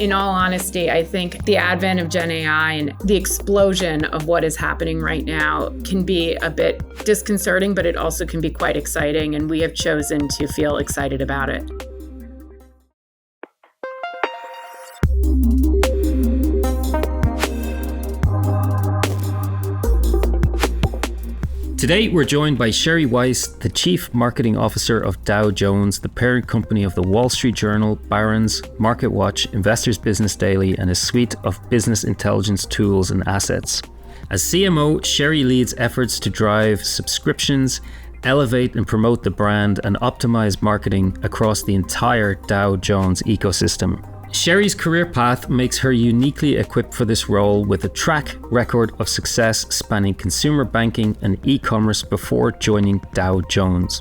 In all honesty, I think the advent of Gen AI and the explosion of what is happening right now can be a bit disconcerting, but it also can be quite exciting, and we have chosen to feel excited about it. Today, we're joined by Sherry Weiss, the Chief Marketing Officer of Dow Jones, the parent company of the Wall Street Journal, Barron's, MarketWatch, Investors Business Daily, and a suite of business intelligence tools and assets. As CMO, Sherry leads efforts to drive subscriptions, elevate and promote the brand, and optimize marketing across the entire Dow Jones ecosystem. Sherry's career path makes her uniquely equipped for this role, with a track record of success spanning consumer banking and e-commerce before joining Dow Jones.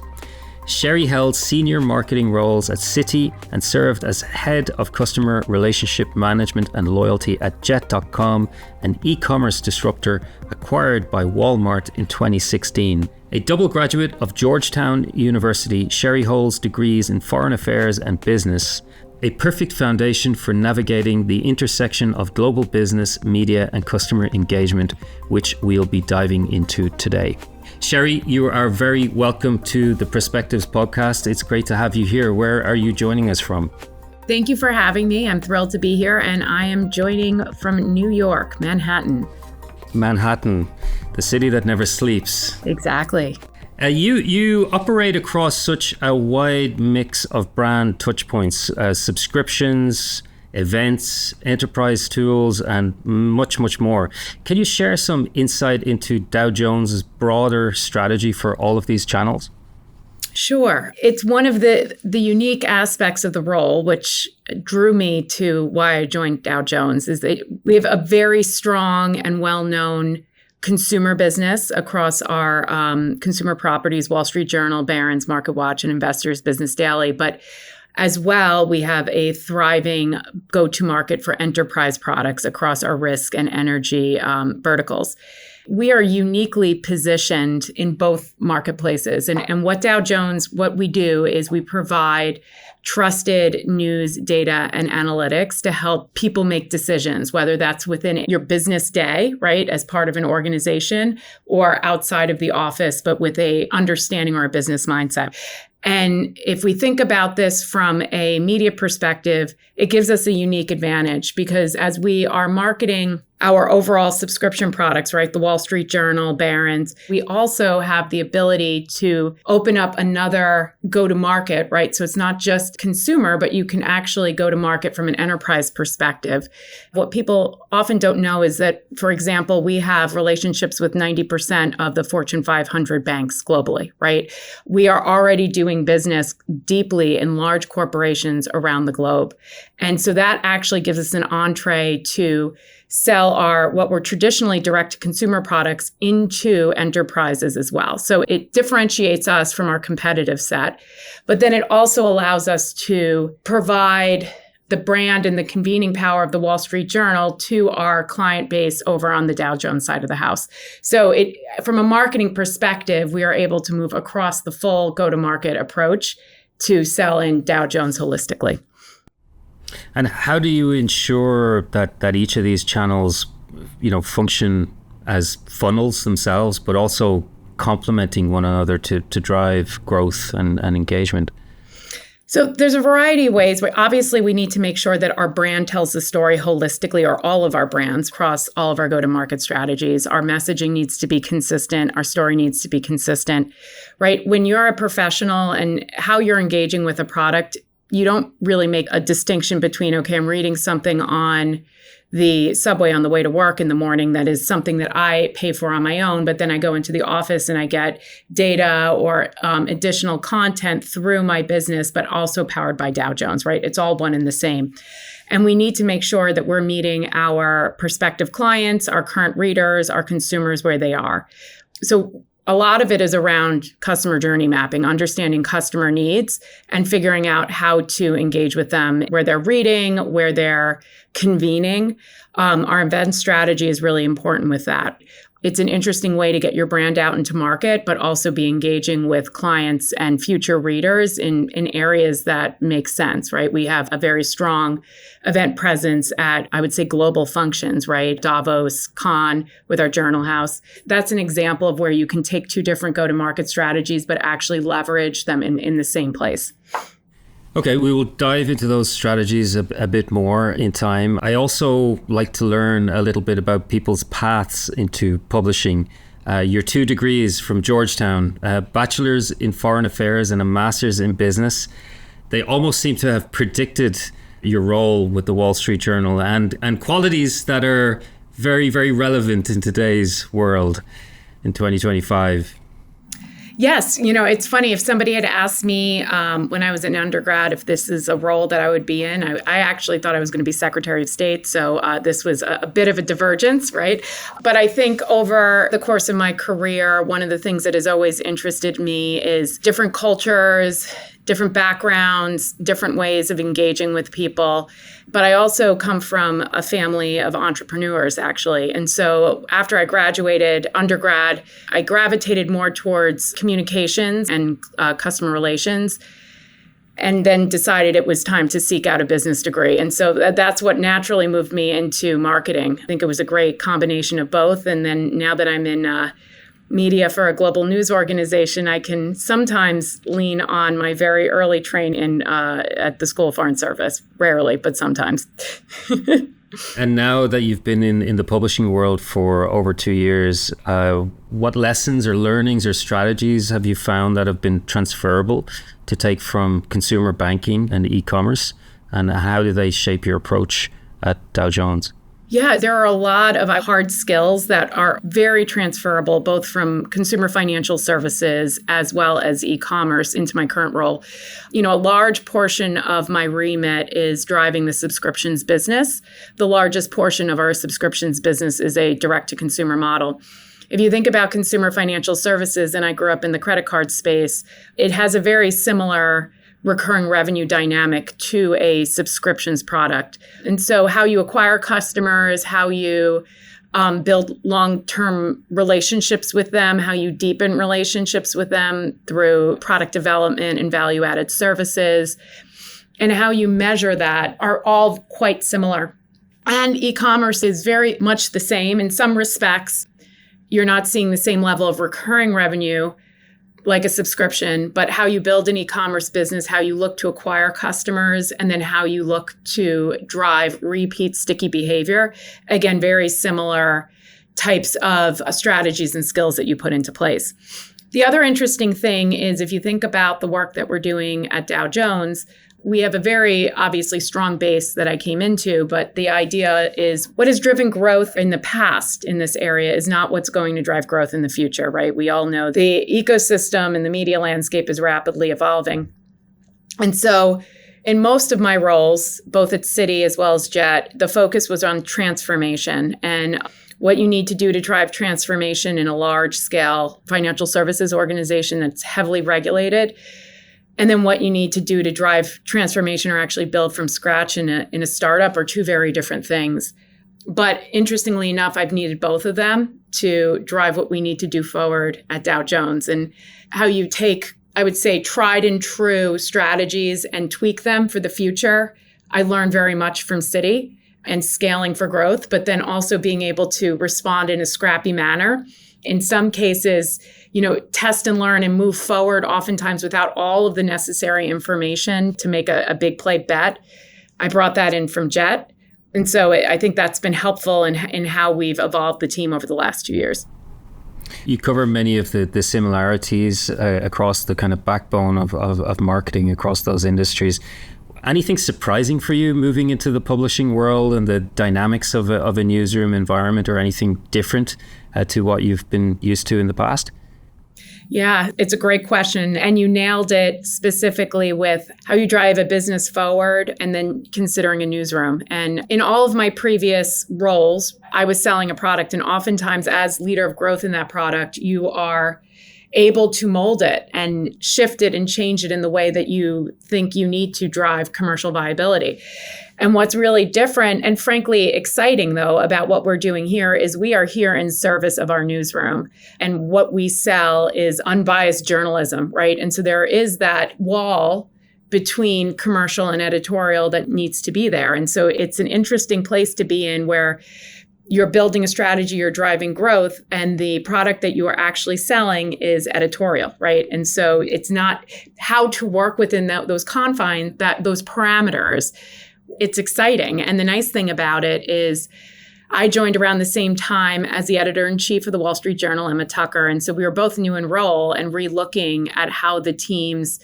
Sherry held senior marketing roles at Citi and served as head of customer relationship management and loyalty at Jet.com, an e-commerce disruptor acquired by Walmart in 2016. A double graduate of Georgetown University, Sherry holds degrees in foreign affairs and business, a perfect foundation for navigating the intersection of global business, media, and customer engagement, which we'll be diving into today. Sherry, you are very welcome to the PressPectives podcast. It's great to have you here. Where are you joining us from? Thank you for having me. I'm thrilled to be here, and I am joining from New York, Manhattan. Manhattan, the city that never sleeps. Exactly. You operate across such a wide mix of brand touchpoints, subscriptions, events, enterprise tools, and much, much more. Can you share some insight into Dow Jones' broader strategy for all of these channels? Sure. It's one of the unique aspects of the role, which drew me to why I joined Dow Jones, is that we have a very strong and well-known consumer business across our consumer properties, Wall Street Journal, Barron's, MarketWatch, and Investors Business Daily. But as well, we have a thriving go-to-market for enterprise products across our risk and energy verticals. We are uniquely positioned in both marketplaces. And what Dow Jones, what we do is we provide trusted news, data, and analytics to help people make decisions, whether that's within your business day, right, as part of an organization, or outside of the office, but with a understanding or a business mindset. And if we think about this from a media perspective, it gives us a unique advantage, because as we are marketing our overall subscription products, right, the Wall Street Journal, Barron's, we also have the ability to open up another go-to-market, right? So it's not just consumer, but you can actually go to market from an enterprise perspective. What people often don't know is that, for example, we have relationships with 90% of the Fortune 500 banks globally, right? We are already doing business deeply in large corporations around the globe. And so that actually gives us an entree to sell what were traditionally direct-to-consumer products into enterprises as well. So it differentiates us from our competitive set. But then it also allows us to provide the brand and the convening power of the Wall Street Journal to our client base over on the Dow Jones side of the house. So from a marketing perspective, we are able to move across the full go-to-market approach to sell in Dow Jones holistically. And how do you ensure that each of these channels, function as funnels themselves, but also complementing one another to drive growth and engagement? So there's a variety of ways. Obviously, we need to make sure that our brand tells the story holistically, or all of our brands across all of our go-to-market strategies. Our messaging needs to be consistent. Our story needs to be consistent, right? When you're a professional and how you're engaging with a product, you don't really make a distinction between, okay, I'm reading something on the subway on the way to work in the morning that is something that I pay for on my own, but then I go into the office and I get data or additional content through my business, but also powered by Dow Jones, right? It's all one and the same. And we need to make sure that we're meeting our prospective clients, our current readers, our consumers where they are. So a lot of it is around customer journey mapping, understanding customer needs and figuring out how to engage with them where they're reading, where they're convening. Our event strategy is really important with that. It's an interesting way to get your brand out into market, but also be engaging with clients and future readers in areas that make sense, right? We have a very strong event presence at, I would say, global functions, right? Davos, Cannes with our Journal House. That's an example of where you can take two different go-to-market strategies, but actually leverage them in the same place. Okay, we will dive into those strategies a bit more in time. I also like to learn a little bit about people's paths into publishing. Your 2 degrees from Georgetown, a bachelor's in foreign affairs and a master's in business. They almost seem to have predicted your role with the Wall Street Journal and qualities that are very, very relevant in today's world in 2025. Yes. It's funny. If somebody had asked me when I was an undergrad if this is a role that I would be in, I actually thought I was going to be Secretary of State. So this was a bit of a divergence, right? But I think over the course of my career, one of the things that has always interested me is different cultures, different backgrounds, different ways of engaging with people. But I also come from a family of entrepreneurs, actually. And so after I graduated undergrad, I gravitated more towards communications and customer relations, and then decided it was time to seek out a business degree. And so that's what naturally moved me into marketing. I think it was a great combination of both. And then now that I'm in media for a global news organization, I can sometimes lean on my very early training at the School of Foreign Service. Rarely, but sometimes. And now that you've been in the publishing world for over 2 years, what lessons or learnings or strategies have you found that have been transferable to take from consumer banking and e-commerce? And how do they shape your approach at Dow Jones? Yeah, there are a lot of hard skills that are very transferable, both from consumer financial services as well as e-commerce into my current role. A large portion of my remit is driving the subscriptions business. The largest portion of our subscriptions business is a direct-to-consumer model. If you think about consumer financial services, and I grew up in the credit card space, it has a very similar recurring revenue dynamic to a subscriptions product. And so how you acquire customers, how you build long-term relationships with them, how you deepen relationships with them through product development and value-added services, and how you measure that are all quite similar. And e-commerce is very much the same. In some respects, you're not seeing the same level of recurring revenue like a subscription, but how you build an e-commerce business, how you look to acquire customers, and then how you look to drive repeat sticky behavior. Again, very similar types of strategies and skills that you put into place. The other interesting thing is if you think about the work that we're doing at Dow Jones, we have a very obviously strong base that I came into, but the idea is what has driven growth in the past in this area is not what's going to drive growth in the future, right? We all know the ecosystem and the media landscape is rapidly evolving. And so in most of my roles, both at Citi as well as Jet, the focus was on transformation and what you need to do to drive transformation in a large-scale financial services organization that's heavily regulated. And then what you need to do to drive transformation or actually build from scratch in a startup are two very different things. But interestingly enough, I've needed both of them to drive what we need to do forward at Dow Jones. And how you take, I would say, tried and true strategies and tweak them for the future. I learned very much from Citi and scaling for growth, but then also being able to respond in a scrappy manner. In some cases, test and learn and move forward, oftentimes without all of the necessary information to make a big play bet. I brought that in from Jet. And so I think that's been helpful in how we've evolved the team over the last 2 years. You cover many of the similarities across the kind of backbone of marketing across those industries. Anything surprising for you moving into the publishing world and the dynamics of a newsroom environment, or anything different to what you've been used to in the past? Yeah, it's a great question. And you nailed it specifically with how you drive a business forward and then considering a newsroom. And in all of my previous roles, I was selling a product. And oftentimes as leader of growth in that product, you are able to mold it and shift it and change it in the way that you think you need to drive commercial viability. And what's really different and frankly exciting, though, about what we're doing here is we are here in service of our newsroom. And what we sell is unbiased journalism, right? And so there is that wall between commercial and editorial that needs to be there. And so it's an interesting place to be in where you're building a strategy, you're driving growth, and the product that you are actually selling is editorial, right? And so it's not how to work within those confines, those parameters. It's exciting. And the nice thing about it is I joined around the same time as the editor-in-chief of the Wall Street Journal, Emma Tucker. And so we were both new in role and re-looking at how the teams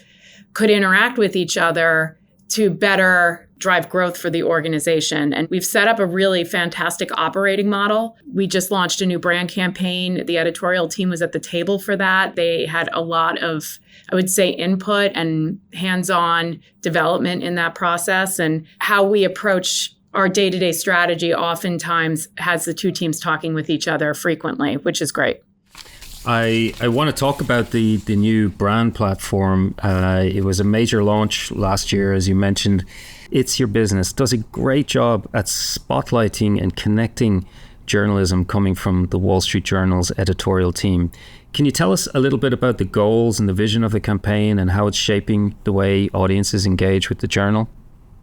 could interact with each other to better drive growth for the organization. And we've set up a really fantastic operating model. We just launched a new brand campaign. The editorial team was at the table for that. They had a lot of, I would say, input and hands-on development in that process. And how we approach our day-to-day strategy oftentimes has the two teams talking with each other frequently, which is great. I want to talk about the new brand platform. It was a major launch last year, as you mentioned. It's Your Business does a great job at spotlighting and connecting journalism coming from the Wall Street Journal's editorial team. Can you tell us a little bit about the goals and the vision of the campaign and how it's shaping the way audiences engage with the journal?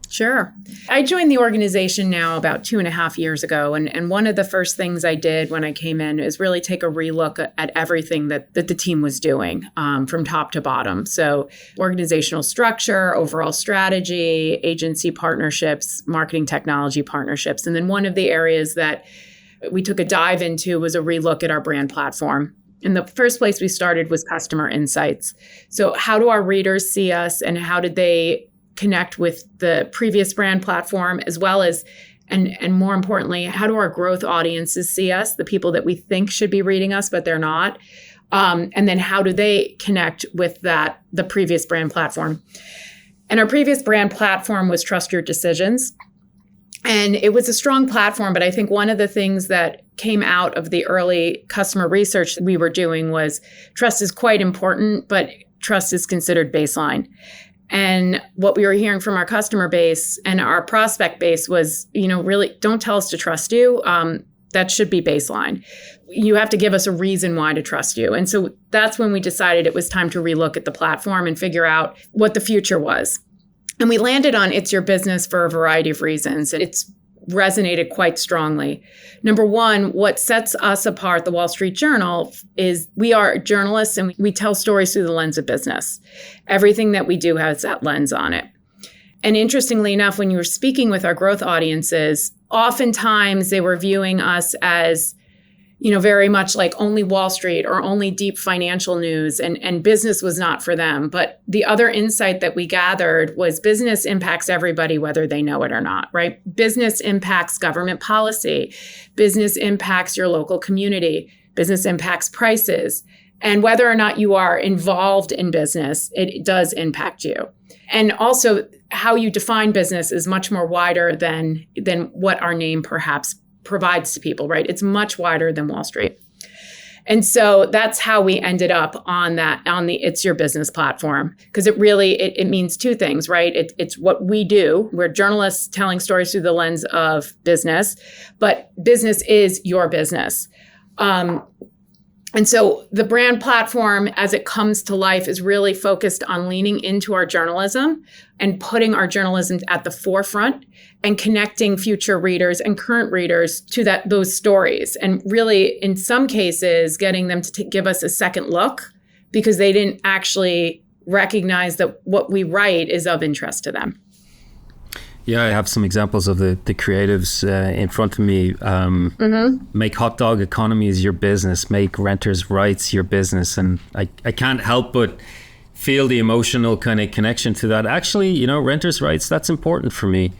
Sure. I joined the organization now about 2.5 years ago. And one of the first things I did when I came in is really take a relook at everything that the team was doing from top to bottom. So organizational structure, overall strategy, agency partnerships, marketing technology partnerships. And then one of the areas that we took a dive into was a relook at our brand platform. And the first place we started was customer insights. So how do our readers see us and how did they connect with the previous brand platform, as well as, and more importantly, how do our growth audiences see us, the people that we think should be reading us, but they're not? And then how do they connect with the previous brand platform? And our previous brand platform was Trust Your Decisions. And it was a strong platform, but I think one of the things that came out of the early customer research that we were doing was trust is quite important, but trust is considered baseline. And what we were hearing from our customer base and our prospect base was, really don't tell us to trust you. That should be baseline. You have to give us a reason why to trust you. And so that's when we decided it was time to relook at the platform and figure out what the future was. And we landed on It's Your Business for a variety of reasons. It's resonated quite strongly. Number one, what sets us apart, the Wall Street Journal, is we are journalists and we tell stories through the lens of business. Everything that we do has that lens on it. And interestingly enough, when you were speaking with our growth audiences, oftentimes they were viewing us as, very much like only Wall Street or only deep financial news, and business was not for them. But the other insight that we gathered was business impacts everybody, whether they know it or not, right? Business impacts government policy. Business impacts your local community. Business impacts prices. And whether or not you are involved in business, it does impact you. And also how you define business is much more wider than what our name perhaps provides to people, right? It's much wider than Wall Street. And so that's how we ended up on the It's Your Business platform, because it really, it means two things, right? It's what we do. We're journalists telling stories through the lens of business, but business is your business. And so the brand platform, as it comes to life, is really focused on leaning into our journalism and putting our journalism at the forefront and connecting future readers and current readers to those stories. And really, in some cases, getting them to give us a second look because they didn't actually recognize that what we write is of interest to them. Yeah, I have some examples of the creatives in front of me. Make hot dog economies your business. Make renters' rights your business. And I can't help but feel the emotional kind of connection to that. Actually, renters' rights, that's important for me.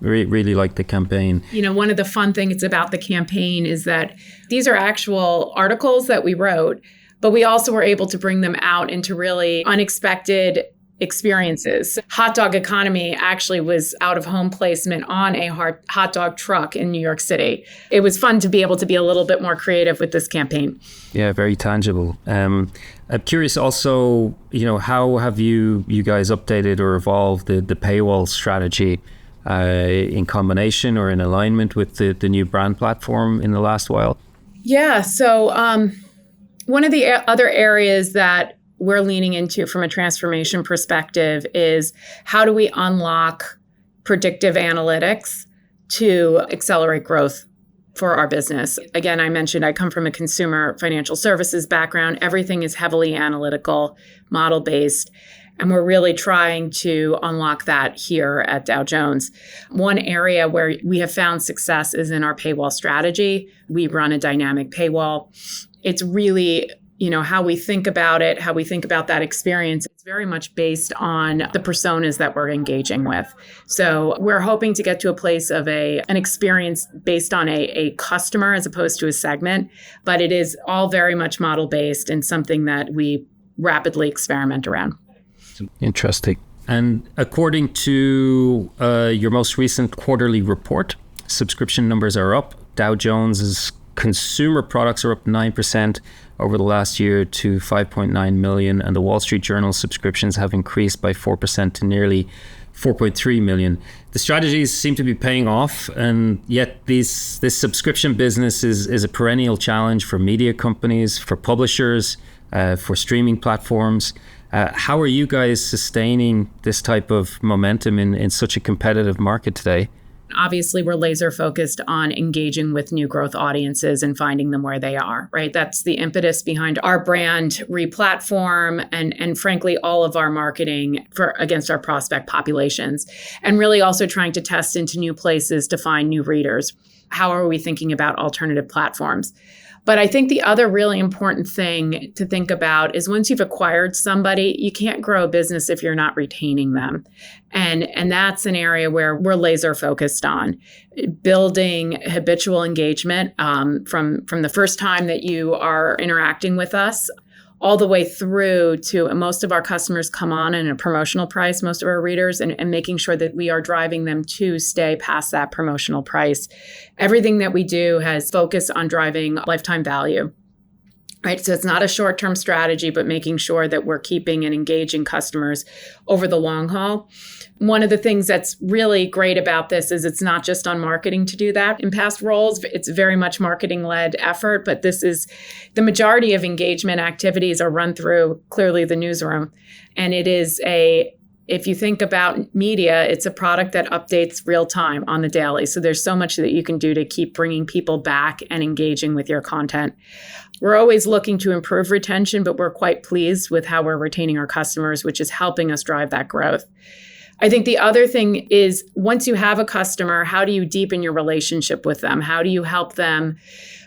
Really like the campaign. One of the fun things about the campaign is that these are actual articles that we wrote, but we also were able to bring them out into really unexpected experiences. Hot dog economy actually was out of home placement on a hot dog truck in New York City. It was fun to be able to be a little bit more creative with this campaign. Yeah, very tangible. I'm curious also, how have you guys updated or evolved the paywall strategy in combination or in alignment with the new brand platform in the last while? Yeah, so one of the other areas that we're leaning into from a transformation perspective is how do we unlock predictive analytics to accelerate growth for our business. Again, I mentioned I come from a consumer financial services background. Everything is heavily analytical, model-based, and we're really trying to unlock that here at Dow Jones. One area where we have found success is in our paywall strategy. We run a dynamic paywall. It's really how we think about it, how we think about that experience. It's very much based on the personas that we're engaging with. So we're hoping to get to a place of an experience based on a customer as opposed to a segment, but it is all very much model-based and something that we rapidly experiment around. Interesting. And according to your most recent quarterly report, subscription numbers are up. Dow Jones's consumer products are up 9% over the last year to 5.9 million, and the Wall Street Journal subscriptions have increased by 4% to nearly 4.3 million. The strategies seem to be paying off, and yet this subscription business is a perennial challenge for media companies, for publishers, for streaming platforms. How are you guys sustaining this type of momentum in such a competitive market today? Obviously, we're laser focused on engaging with new growth audiences and finding them where they are, right? That's the impetus behind our brand replatform and frankly, all of our marketing against our prospect populations, and really also trying to test into new places to find new readers. How are we thinking about alternative platforms? But I think the other really important thing to think about is once you've acquired somebody, you can't grow a business if you're not retaining them. And that's an area where we're laser focused on building habitual engagement from the first time that you are interacting with us all the way through to most of our customers come on in a promotional price, most of our readers, and making sure that we are driving them to stay past that promotional price. Everything that we do has focus on driving lifetime value, right? So it's not a short-term strategy, but making sure that we're keeping and engaging customers over the long haul. One of the things that's really great about this is it's not just on marketing to do that. In past roles, it's very much marketing-led effort, but this is the majority of engagement activities are run through clearly the newsroom. And it is if you think about media, it's a product that updates real time on the daily. So there's so much that you can do to keep bringing people back and engaging with your content. We're always looking to improve retention, but we're quite pleased with how we're retaining our customers, which is helping us drive that growth. I think the other thing is once you have a customer, how do you deepen your relationship with them? How do you help them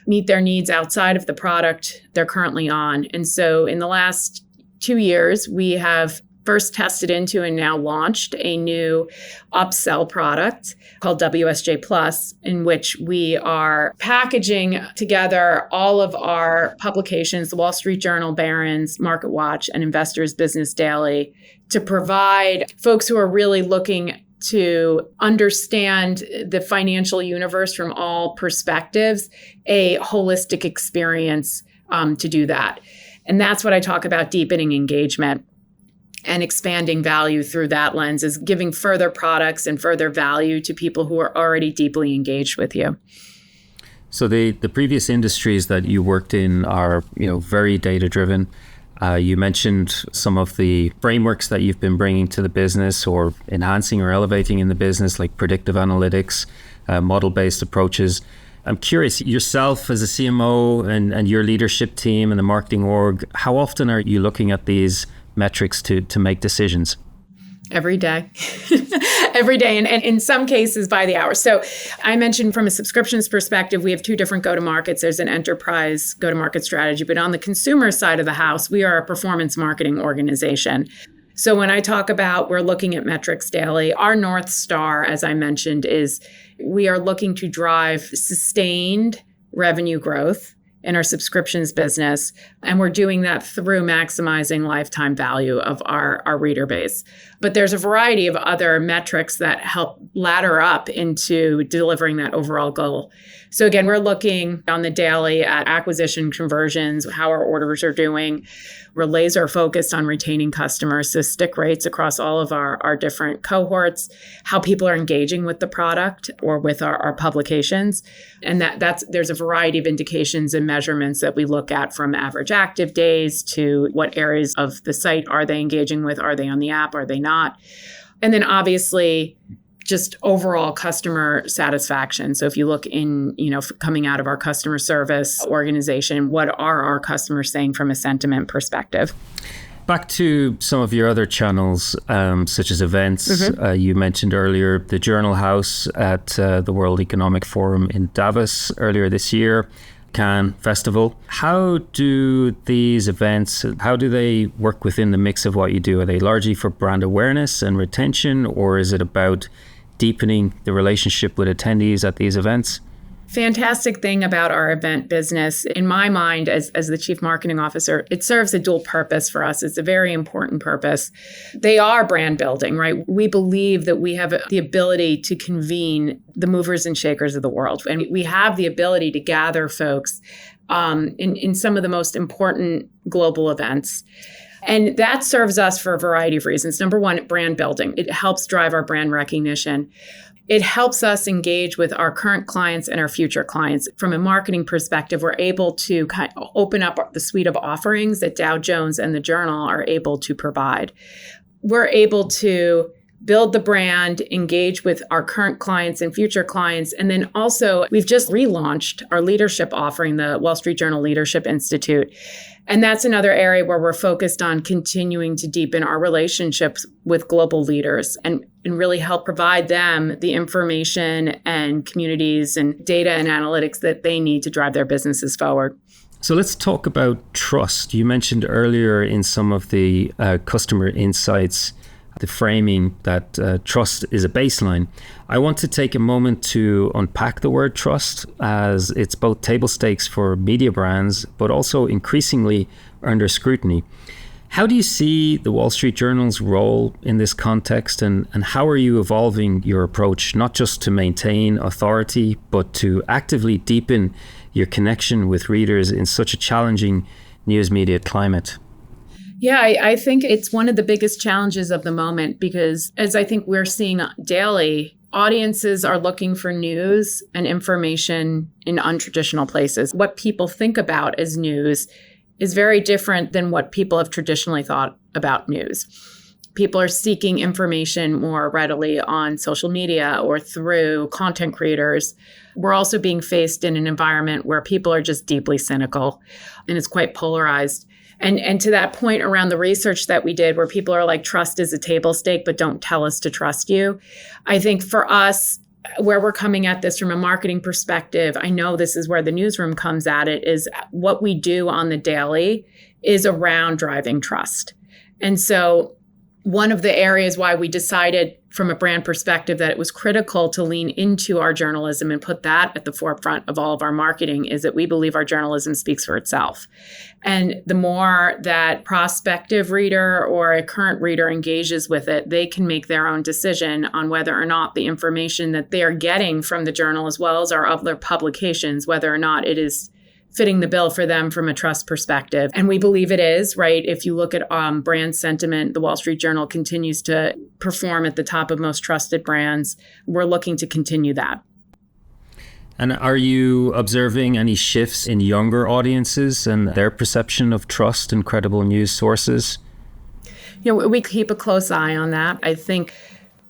meet their needs outside of the product they're currently on? And so in the last 2 years, we have first tested into and now launched a new upsell product called WSJ Plus, in which we are packaging together all of our publications, the Wall Street Journal, Barron's, MarketWatch, and Investors Business Daily, to provide folks who are really looking to understand the financial universe from all perspectives, a holistic experience to do that. And that's what I talk about deepening engagement and expanding value through that lens, is giving further products and further value to people who are already deeply engaged with you. So the previous industries that you worked in are, very data driven. You mentioned some of the frameworks that you've been bringing to the business or enhancing or elevating in the business, like predictive analytics, model-based approaches. I'm curious, yourself as a CMO and your leadership team and the marketing org, how often are you looking at these metrics to make decisions? Every day. Every day. And in some cases by the hour. So I mentioned from a subscriptions perspective, we have two different go-to-markets. There's an enterprise go-to-market strategy. But on the consumer side of the house, we are a performance marketing organization. So when I talk about we're looking at metrics daily, our North Star, as I mentioned, is we are looking to drive sustained revenue growth in our subscriptions business. And we're doing that through maximizing lifetime value of our reader base. But there's a variety of other metrics that help ladder up into delivering that overall goal. So again, we're looking on the daily at acquisition conversions, how our orders are doing. We're laser focused on retaining customers, so stick rates across all of our different cohorts, how people are engaging with the product or with our publications. And there's a variety of indications and measurements that we look at, from average active days to what areas of the site are they engaging with? Are they on the app? Are they not? And then obviously, just overall customer satisfaction. So if you look in, coming out of our customer service organization, what are our customers saying from a sentiment perspective? Back to some of your other channels, such as events. You mentioned earlier the Journal House at the World Economic Forum in Davos earlier this year, Cannes Festival. How do these events, how do they work within the mix of what you do? Are they largely for brand awareness and retention, or is it about deepening the relationship with attendees at these events? Fantastic thing about our event business, in my mind, as the chief marketing officer, it serves a dual purpose for us. It's a very important purpose. They are brand building, right? We believe that we have the ability to convene the movers and shakers of the world. And we have the ability to gather folks in some of the most important global events. And that serves us for a variety of reasons. Number one, brand building. It helps drive our brand recognition. It helps us engage with our current clients and our future clients. From a marketing perspective, we're able to kind of open up the suite of offerings that Dow Jones and the Journal are able to provide. We're able to build the brand, engage with our current clients and future clients. And then also, we've just relaunched our leadership offering, the Wall Street Journal Leadership Institute. And that's another area where we're focused on continuing to deepen our relationships with global leaders and really help provide them the information and communities and data and analytics that they need to drive their businesses forward. So let's talk about trust. You mentioned earlier in some of the customer insights, the framing that trust is a baseline. I want to take a moment to unpack the word trust, as it's both table stakes for media brands, but also increasingly under scrutiny. How do you see the Wall Street Journal's role in this context, and how are you evolving your approach, not just to maintain authority, but to actively deepen your connection with readers in such a challenging news media climate? Yeah, I think it's one of the biggest challenges of the moment, because as I think we're seeing daily, audiences are looking for news and information in untraditional places. What people think about as news is very different than what people have traditionally thought about news. People are seeking information more readily on social media or through content creators. We're also being faced in an environment where people are just deeply cynical, and it's quite polarized. And to that point around the research that we did, where people are like, trust is a table stake, but don't tell us to trust you. I think for us, where we're coming at this from a marketing perspective, I know this is where the newsroom comes at it, is what we do on the daily is around driving trust. And so one of the areas why we decided from a brand perspective that it was critical to lean into our journalism and put that at the forefront of all of our marketing is that we believe our journalism speaks for itself. And the more that prospective reader or a current reader engages with it, they can make their own decision on whether or not the information that they are getting from the journal, as well as our other publications, whether or not it is fitting the bill for them from a trust perspective. And we believe it is, right? If you look at brand sentiment, the Wall Street Journal continues to perform at the top of most trusted brands. We're looking to continue that. And are you observing any shifts in younger audiences and their perception of trust and credible news sources? We keep a close eye on that. I think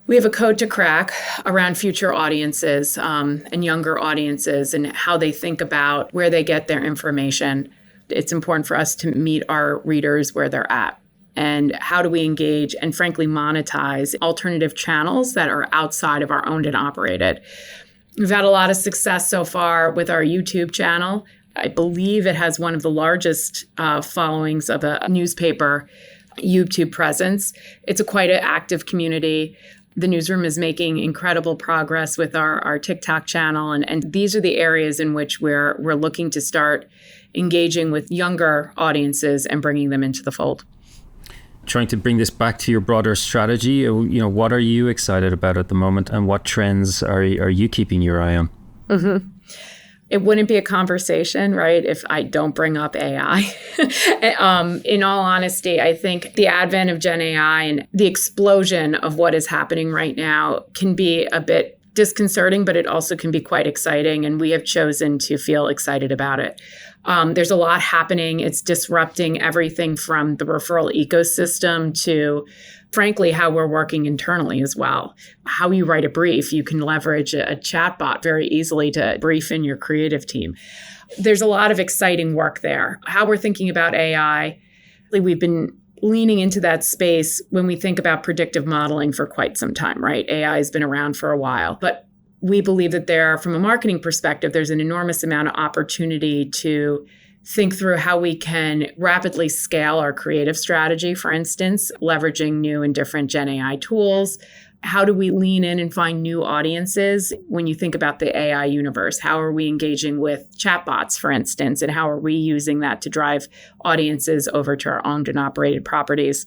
we have a code to crack around future audiences and younger audiences and how they think about where they get their information. It's important for us to meet our readers where they're at. And how do we engage and frankly monetize alternative channels that are outside of our owned and operated? We've had a lot of success so far with our YouTube channel. I believe it has one of the largest followings of a newspaper YouTube presence. It's quite an active community. The newsroom is making incredible progress with our TikTok channel. And these are the areas in which we're looking to start engaging with younger audiences and bringing them into the fold. Trying to bring this back to your broader strategy, what are you excited about at the moment, and what trends are you keeping your eye on? Mm-hmm. It wouldn't be a conversation, right, if I don't bring up AI. In all honesty, I think the advent of Gen AI and the explosion of what is happening right now can be a bit disconcerting, but it also can be quite exciting. And we have chosen to feel excited about it. There's a lot happening. It's disrupting everything from the referral ecosystem to, frankly, how we're working internally as well. How you write a brief, you can leverage a chatbot very easily to brief in your creative team. There's a lot of exciting work there. How we're thinking about AI, we've been leaning into that space when we think about predictive modeling for quite some time, right? AI has been around for a while, but we believe that from a marketing perspective, there's an enormous amount of opportunity to think through how we can rapidly scale our creative strategy, for instance, leveraging new and different Gen AI tools. How do we lean in and find new audiences when you think about the AI universe? How are we engaging with chatbots, for instance, and how are we using that to drive audiences over to our owned and operated properties?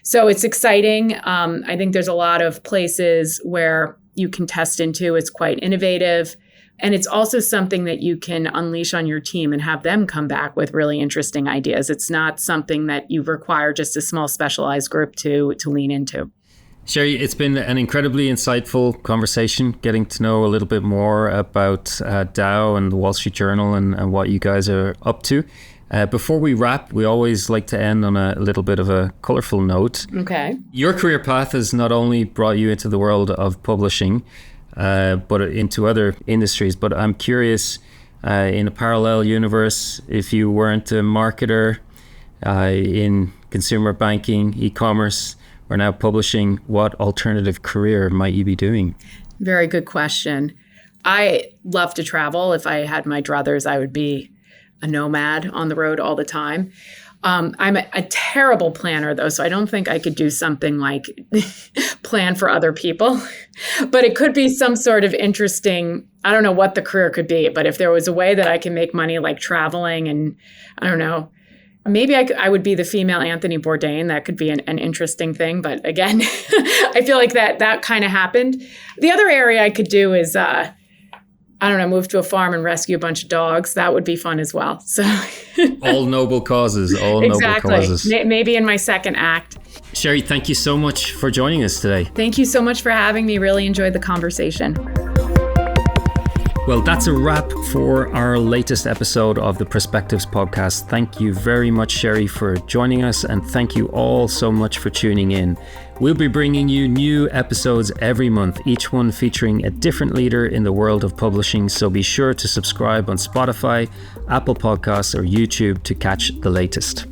So it's exciting. I think there's a lot of places where you can test into. It's quite innovative. And it's also something that you can unleash on your team and have them come back with really interesting ideas. It's not something that you require just a small specialized group to lean into. Sherry, it's been an incredibly insightful conversation, getting to know a little bit more about Dow and the Wall Street Journal and what you guys are up to. Before we wrap, we always like to end on a little bit of a colorful note. Okay. Your career path has not only brought you into the world of publishing, but into other industries. But I'm curious, in a parallel universe, if you weren't a marketer in consumer banking, e-commerce, or now publishing, what alternative career might you be doing? Very good question. I love to travel. If I had my druthers, I would be a nomad on the road all the time. I'm a terrible planner, though, so I don't think I could do something like plan for other people. But it could be some sort of interesting, I don't know what the career could be, but if there was a way that I can make money like traveling and, I don't know, maybe I would be the female Anthony Bourdain. That could be an interesting thing. But again, I feel like that kind of happened. The other area I could do is, move to a farm and rescue a bunch of dogs. That would be fun as well. So all noble causes, exactly. Noble causes. Maybe in my second act. Sherry, thank you so much for joining us today. Thank you so much for having me. Really enjoyed the conversation. Well, that's a wrap for our latest episode of the PressPectives podcast. Thank you very much, Sherry, for joining us, and thank you all so much for tuning in. We'll be bringing you new episodes every month, each one featuring a different leader in the world of publishing, so be sure to subscribe on Spotify, Apple Podcasts, or YouTube to catch the latest.